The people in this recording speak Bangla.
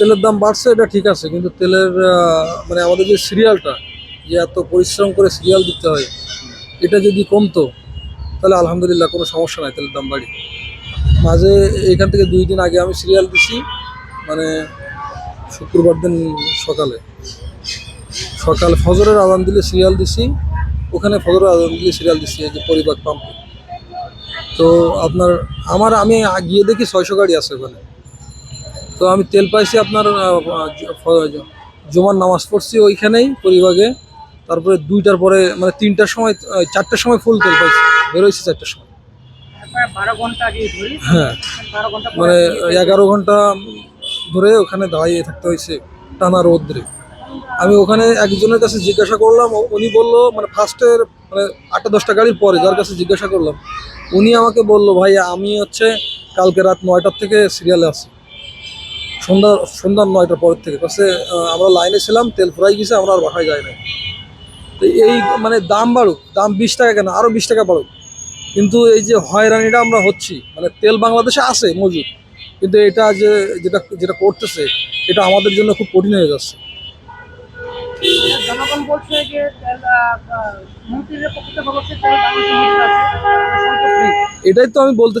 তেলের দাম বাড়ছে এটা ঠিক আছে, কিন্তু তেলের মানে আমাদের যে সিরিয়ালটা, যে এত পরিশ্রম করে সিরিয়াল দিতে হয়, এটা যদি কমতো তাহলে আলহামদুলিল্লাহ কোনো সমস্যা নাই তেলের দাম বাড়ি। মাঝে এখান থেকে 2 দিন আগে আমি সিরিয়াল দিছি, মানে শুক্রবার দিন সকালে সকাল ফজরের আজান দিলে সিরিয়াল দিছি, ওখানে ফজরের আজান দিলে সিরিয়াল দিছি এই যে পরিবার পাম্পে। তো আপনার আমি গিয়ে দেখি 600 গাড়ি আছে ওখানে। তো আমি তেল পাইছি আপনার জুমার নামাজ পড়ছি ওইখানেই পরিবাগে, তারপরে 2টার পরে মানে 3টার সময় 4টার সময় ফুল তেল পাইছি, বেরোইছি 4টার সময়। প্রায় 12 ঘন্টা আগে ধরি। হ্যাঁ, 12 ঘন্টা পরে মানে আপনি পেয়েছেন। 11 ঘন্টা ধরে ওখানে দাঁড়িয়ে থাকতে হয়েছে টানা রোদ্রে। আমি ওখানে একজনের কাছে জিজ্ঞাসা করলাম, উনি বলল মানে ফার্স্টের মানে 8-10টা গাড়ির পরে যার কাছে জিজ্ঞাসা করলাম, উনি আমাকে বলল ভাই আমি হচ্ছে কালকে রাত 9টার থেকে সিরিয়ালে আছি, সন্ধ্যা 9টার পরের থেকে। কাছে আমরা লাইনে ছিলাম, তেল ফুরাই গেছে, আমরা আর বাসায় যাই না। তো এই মানে দাম বাড়ুক, দাম 20 টাকা কেন, আরও 20 টাকা বাড়ুক, কিন্তু এই যে হয়রানিটা আমরা হচ্ছি, মানে তেল বাংলাদেশে আছে মজুদ, কিন্তু এটা যে যেটা যেটা করতেছে এটা আমাদের জন্য খুব কঠিন হয়ে যাচ্ছে। জনগণ বলছে যে তেল মন্ত্রীদের পক্ষ থেকে বলছে তেল বাংলাদেশে মজুদ আছে, সংকট নেই। এটাই তো আমি বলতে চাচ্ছি।